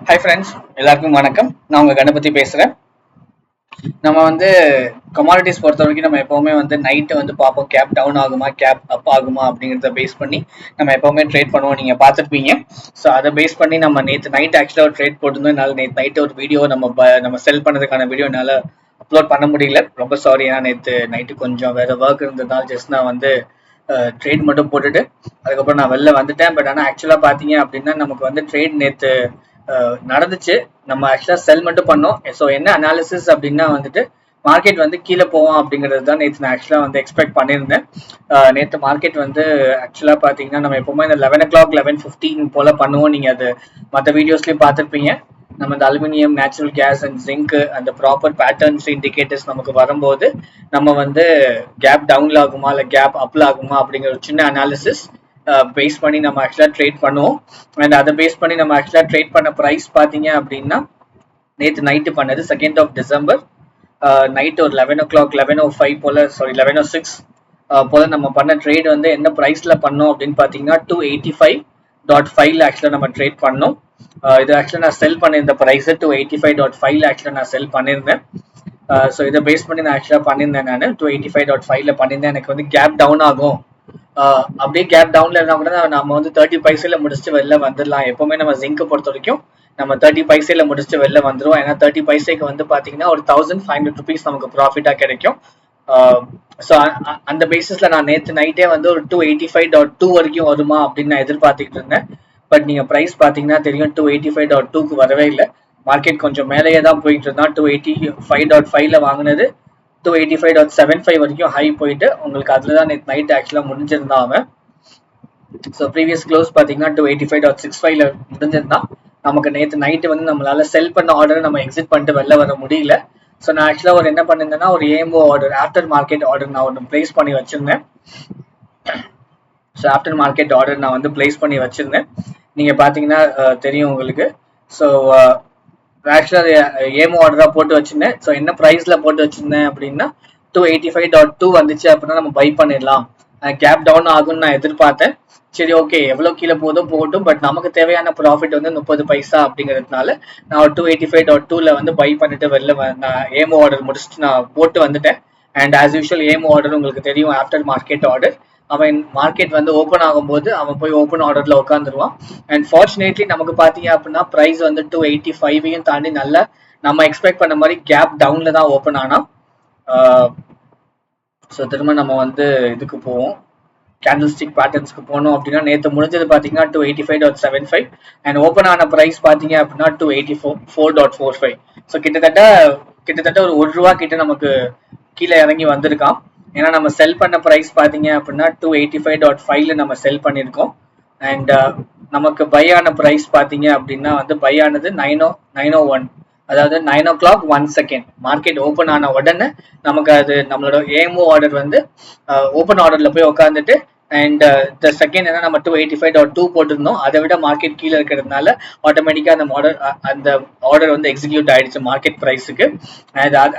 Hi friends, எல்லாருக்கும் வணக்கம். நான் உங்கள் கணபதி பேசுகிறேன். நம்ம கமாடிட்டிஸ் பொறுத்த வரைக்கும் நம்ம எப்போவுமே நைட்டு பார்ப்போம், கேப் டவுன் ஆகுமா கேப் அப் ஆகுமா அப்படிங்கிறத பேஸ் பண்ணி நம்ம எப்போவுமே ட்ரேட் பண்ணுவோம். நீங்கள் பார்த்துருப்பீங்க. ஸோ அதை பேஸ் பண்ணி நம்ம நேற்று நைட் ஆக்சுவலாக ஒரு ட்ரேட் போட்டிருந்தோம். என்னால் நேற்று நைட்டு ஒரு வீடியோ நம்ம செல் பண்ணதுக்கான வீடியோ என்னால் அப்லோட் பண்ண முடியல. ரொம்ப சாரி. ஏன்னா நேற்று நைட்டு கொஞ்சம் வேறு ஒர்க் இருந்ததுனால ஜஸ்ட் நான் ட்ரேட் மட்டும் போட்டுட்டு அதுக்கப்புறம் நான் வெளில வந்துட்டேன். பட் ஆனால் ஆக்சுவலாக பார்த்தீங்க அப்படின்னா நமக்கு ட்ரேட் நேற்று நடந்துச்சு. நம்ம ஆக்சுவலா செல் மட்டும் பண்ணோம். ஸோ என்ன அனாலிசிஸ் அப்படின்னா மார்க்கெட் கீழே போவோம் அப்படிங்கிறது தான் நேற்று நான் ஆக்சுவலா எக்ஸ்பெக்ட் பண்ணியிருந்தேன். நேற்று மார்க்கெட் ஆக்சுவலா பாத்தீங்கன்னா நம்ம எப்பவுமே இந்த 11 o'clock 11:15 போல பண்ணுவோம். நீங்க அது மற்ற வீடியோஸ்லயும் பார்த்துருப்பீங்க. நம்ம இந்த aluminium, natural gas and zinc அந்த ப்ராப்பர் பேட்டர்ன்ஸ் இண்டிகேட்டர்ஸ் நமக்கு வரும்போது நம்ம கேப் டவுன்ல ஆகுமா இல்லை கேப் அப்ல ஆகுமா அப்படிங்கிற ஒரு சின்ன அனாலிசிஸ் பேஸ் பண்ணி நம்ம ஆக்சுவலா ட்ரேட் பண்ணுவோம். அண்ட் அதை பேஸ் பண்ணி நம்ம ஆக்சுவலா ட்ரேட் பண்ண ப்ரைஸ் பாத்தீங்க அப்படின்னா நேற்று நைட்டு பண்ணது 2nd of December நைட் ஒரு 11 o'clock 11:05 போல, சாரி 11:06 போல நம்ம பண்ண ட்ரேட் என்ன ப்ரைஸ்ல பண்ணோம் அப்படின்னு பாத்தீங்கன்னா 285.5 ஆக்சுவலா நம்ம ட்ரேட் பண்ணோம். இது ஆக்சுவலா நான் செல் பண்ணியிருந்த ப்ரைஸ் 285.5 ஆக்சுவலா நான் செல் பண்ணியிருந்தேன். ஸோ இதை பேஸ் பண்ணி நான் ஆக்சுவலா பண்ணியிருந்தேன். நான் 285.5 பண்ணியிருந்தேன். எனக்கு கேப் டவுன் ஆகும், அப்படியே கேப் டவுன்ல இருந்தா கூட நம்ம 30 பைசையில முடிச்சுட்டு வெளில வந்துடலாம். எப்பவுமே நம்ம ஜிங்க் பொறுத்த வரைக்கும் நம்ம 30 பைசையில முடிச்சுட்டு வெளில வந்துருவோம். ஏன்னா 30 பைசைக்கு பாத்தீங்கன்னா ஒரு 1500 rupees நமக்கு ப்ராஃபிட்டா கிடைக்கும். ஸோ அந்த பேசிஸ்ல நான் நேற்று நைட்டே ஒரு 285.2 வரைக்கும் வருமா அப்படின்னு நான் எதிர்பார்த்துக்கிட்டு இருந்தேன். பட் நீங்க பிரைஸ் பாத்தீங்கன்னா தெரியும், 285.2க்கு வரவே இல்லை. மார்க்கெட் கொஞ்சம் மேலேயே தான் போயிட்டு இருந்தா. 285.5ல வாங்கினது 285.75 வரைக்கும் ஹை போயிட்டு உங்களுக்கு அதுலதான் நேற்று நைட் ஆக்சுவலா முடிஞ்சிருந்தான் அவன். ஸோ ப்ரீவியஸ் க்ளோஸ் பார்த்தீங்கன்னா 285.65ல முடிஞ்சிருந்தான். நமக்கு நேற்று நைட்டு நம்மளால செல் பண்ண ஆர்டர் நம்ம எக்ஸிட் பண்ணிட்டு வெளில வர முடியல. ஸோ நான் ஆக்சுவலாக என்ன பண்ணியிருந்தேன்னா ஒரு AMO order, after market order நான் ஒன்று பிளேஸ் பண்ணி வச்சிருந்தேன். ஸோ ஆஃப்டர் மார்க்கெட் ஆர்டர் நான் பிளேஸ் பண்ணி வச்சிருந்தேன். நீங்க பாத்தீங்கன்னா தெரியும் உங்களுக்கு. ஸோ ஆக்சுவலா ஏமோ ஆர்டரா போட்டு வச்சிருந்தேன். ஸோ என்ன ப்ரைஸ்ல போட்டு வச்சிருந்தேன் அப்படின்னா 285.2 வந்துச்சு அப்படின்னா நம்ம பை பண்ணிடலாம். கேப் டவுன் ஆகும்னு நான் எதிர்பார்த்தேன். சரி, ஓகே, எவ்வளவு கீழே போதும் போகட்டும், பட் நமக்கு தேவையான ப்ராஃபிட் 30 பைசா அப்படிங்கிறதுனால நான் ஒரு 285.2ல பை பண்ணிட்டு வெளில நான் ஏமோ ஆர்டர் முடிச்சுட்டு நான் போட்டு வந்துட்டேன். அண்ட் ஆஸ் யூஷுவல் ஏமோ ஆர்டர் உங்களுக்கு தெரியும், ஆஃப்டர் மார்க்கெட் ஆர்டர். அவன் மார்க்கெட் ஓப்பன் ஆகும்போது அவன் போய் ஓப்பன் ஆர்டர்ல உட்காந்துருவான். அண்ட் ஃபார்ச்சுனேட்லி நமக்கு பாத்தீங்க அப்படின்னா பிரைஸ் 285 தாண்டி நல்ல நம்ம எக்ஸ்பெக்ட் பண்ண மாதிரி கேப் டவுன்ல தான் ஓப்பன் ஆனா. ஸோ திரும்ப நம்ம இதுக்கு போவோம், கேண்டில் ஸ்டிக் பேட்டர்ன்ஸ்க்கு போனோம் அப்படின்னா நேற்று முடிஞ்சது பார்த்தீங்கன்னா 285.75 அண்ட் ஓப்பன் ஆன ப்ரைஸ் பார்த்தீங்க அப்படின்னா 284.45. ஸோ கிட்டத்தட்ட ஒரு ₹1 கிட்ட நமக்கு கீழே இறங்கி வந்திருக்கான். ஏன்னா நம்ம செல் பண்ண ப்ரைஸ் பார்த்தீங்க அப்படின்னா 285.5ல நம்ம செல் பண்ணியிருக்கோம். அண்ட் நமக்கு பை ஆன ப்ரைஸ் பார்த்தீங்க அப்படின்னா பை ஆனது 901, அதாவது 9 o'clock 1 second மார்க்கெட் ஓப்பன் ஆன உடனே நமக்கு அது நம்மளோட ஏஎம்ஓ ஆர்டர் ஓப்பன் ஆர்டர்ல போய் உட்காந்துட்டு அண்ட் த செகண்ட் என்ன நம்ம 285.2 போட்டிருந்தோம். அதை விட மார்க்கெட் கீழே இருக்கிறதுனால ஆட்டோமேட்டிக்கா அந்த ஆர்டர் எக்ஸிக்யூட் ஆயிடுச்சு மார்க்கெட் ப்ரைஸுக்கு.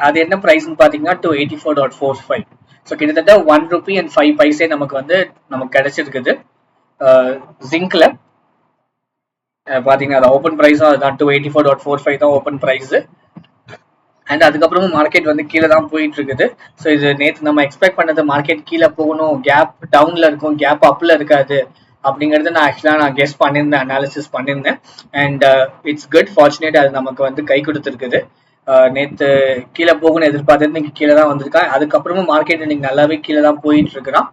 அது என்ன ப்ரைஸ்ன்னு பாத்தீங்கன்னா 284.45. ஸோ கிட்டத்தட்ட ₹1.05 நமக்கு கிடைச்சிருக்குது. ஜிங்க்ல பாத்தீங்கன்னா அது ஓப்பன் ப்ரைஸும் அதுதான் 284.45 தான் ஓப்பன் ப்ரைஸ். அண்ட் அதுக்கப்புறமும் மார்க்கெட் கீழே தான் போயிட்டு இருக்குது. ஸோ இது நேற்று நம்ம எக்ஸ்பெக்ட் பண்ணது மார்க்கெட் கீழே போகணும், கேப் டவுன்ல இருக்கும், கேப் அப்ல இருக்காது அப்படிங்கறது நான் ஆக்சுவலா கெஸ் பண்ணியிருந்தேன், அனாலிசிஸ் பண்ணியிருந்தேன். அண்ட் இட்ஸ் குட், ஃபார்ச்சுனேட், அது நமக்கு கை கொடுத்துருக்குது. நேற்று கீழே போகணும்னு எதிர்பார்த்தது இன்னைக்கு கீழே தான் வந்திருக்கான். அதுக்கப்புறமும் மார்க்கெட் இன்னைக்கு நல்லாவே கீழே தான் போயிட்டு இருக்கிறான்.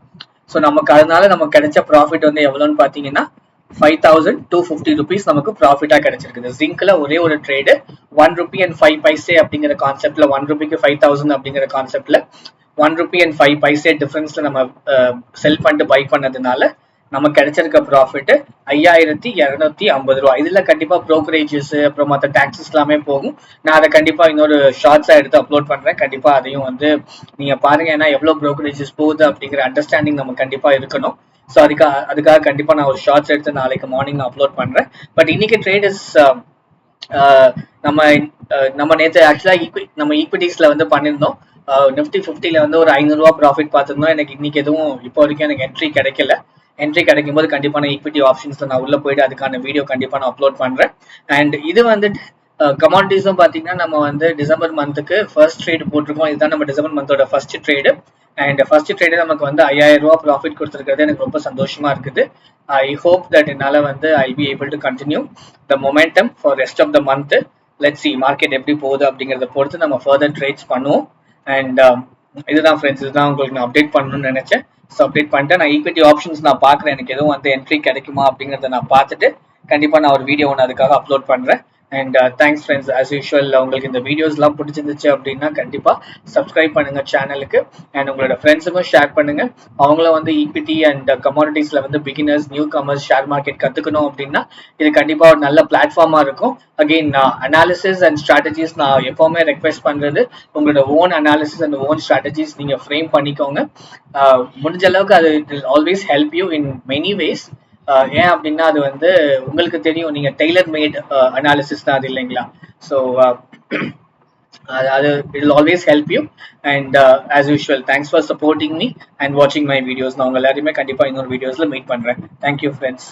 ஸோ அதனால நமக்கு கிடைச்ச ப்ராஃபிட் எவ்வளோன்னு பாத்தீங்கன்னா 5,250 rupees நமக்கு ப்ராஃபிட்டா கிடைச்சிருக்குது. ஜிங்க்ல ஒரே ஒரு ட்ரேடு ₹1.05 அப்படிங்கிற கான்செப்ட்ல, ₹1க்கு 5,000 அப்படிங்கிற கான்செப்ட்ல ₹1.05 டிஃபரன்ஸ்ல நம்ம செல் பண்ணிட்டு பை பண்ணதுனால நமக்கு கிடைச்சிருக்க ப்ராஃபிட் ₹5,250. இதுல கண்டிப்பா ப்ரோக்கரேஜஸ் அப்புறம் மற்ற டாக்ஸஸ் எல்லாமே போகும். நான் அதை கண்டிப்பா இன்னொரு ஷார்ட்ஸா எடுத்து அப்லோட் பண்றேன். கண்டிப்பா அதையும் நீங்க பாருங்க. ஏன்னா எவ்வளவு ப்ரோக்கரேஜஸ் போகுது அப்படிங்கிற அண்டர்ஸ்டாண்டிங் நமக்கு கண்டிப்பா இருக்கணும். ஸோ அதுக்காக கண்டிப்பா நான் ஒரு ஷார்ட்ஸ் எடுத்து நாளைக்கு மார்னிங் அப்லோட் பண்றேன். பட் இன்னைக்கு ட்ரேடர்ஸ் நம்ம நேற்று ஆக்சுவலா நம்ம ஈக்விட்டிஸ்ல பண்ணிருந்தோம். நிஃப்டி 50ல ஒரு ₹500 ப்ராஃபிட் பார்த்திருந்தோம். எனக்கு இன்னைக்கு எதுவும் இப்போ வரைக்கும் எனக்கு என்ட்ரி கிடைக்கல. என்ட்ரி கிடைக்கும் போது கண்டிப்பா நான் ஈக்விட்டி ஆப்ஷன்ஸ்ல நான் உள்ள போயிட்டு அதுக்கான வீடியோ கண்டிப்பா நான் அப்லோட் பண்றேன். அண்ட் இது வந்து கமாடிட்டிஸும் பாத்தீங்கன்னா நம்ம வந்து டிசம்பர் மந்த்துக்கு ஃபர்ஸ்ட் ட்ரேட் போட்டிருக்கோம். இதுதான் நம்ம டிசம்பர் மந்தோட first trade. And first trade நமக்கு வந்து 5000 ரூபா ப்ராஃபிட் கொடுத்துருக்கிறது எனக்கு ரொம்ப சந்தோஷமா இருக்குது. ஐ ஹோப் தட் என்னால வந்து I be able to continue the momentum for rest of the month. Let's see market எப்படி போகுது அப்படிங்கறத பொறுத்து நம்ம ஃபர்தர் ட்ரேட்ஸ் பண்ணுவோம். அண்ட் இதுதான் ஃப்ரெண்ட்ஸ், இதுதான் உங்களுக்கு நான் அப்டேட் பண்ணணும்னு நினைச்சேன். ஸோ அப்டேட் பண்ணிட்டேன். நான் ஈக்விட்டி ஆப்ஷன்ஸ் நான் பார்க்குறேன், எனக்கு எதுவும் வந்து என்ட்ரி கிடைக்குமா அப்படிங்கிறத நான் பார்த்துட்டு கண்டிப்பாக நான் ஒரு வீடியோ ஒன்று அதுக்காக அப்லோட் பண்ணுறேன். And thanks friends, as usual உங்களுக்கு இந்த வீடியோஸ்லாம் பிடிச்சிருந்துச்சு அப்படின்னா கண்டிப்பாக சப்ஸ்கிரைப் பண்ணுங்க சேனலுக்கு. அண்ட் உங்களோட ஃப்ரெண்ட்ஸுக்கும் ஷேர் பண்ணுங்க. அவங்களும் வந்து ஈக்விட்டி அண்ட் கமாடிட்டிஸ்ல வந்து beginners, new commerce, share market கற்றுக்கணும் அப்படின்னா இது கண்டிப்பாக ஒரு நல்ல பிளாட்ஃபார்மா இருக்கும். அகெயின் அனாலிசிஸ் அண்ட் ஸ்ட்ராட்டஜிஸ் நான் எப்பவுமே ரெக்வெஸ்ட் பண்றது, உங்களோட own analysis and own strategies நீங்க ஃப்ரேம் பண்ணிக்கோங்க. முடிஞ்ச அளவுக்கு அது it will always help you in many ways. ஏன் அப்படின்னா அது வந்து உங்களுக்கு தெரியும், நீங்க டெய்லர் மேட் அனாலிசிஸ் தான் அது இல்லைங்களா. ஸோ அது it will always help you. And as usual thanks for supporting me and வாட்சிங் மை வீடியோஸ். நான் உங்க எல்லாருமே கண்டிப்பா இன்னொரு வீடியோஸ்ல மீட் பண்றேன். Thank you friends.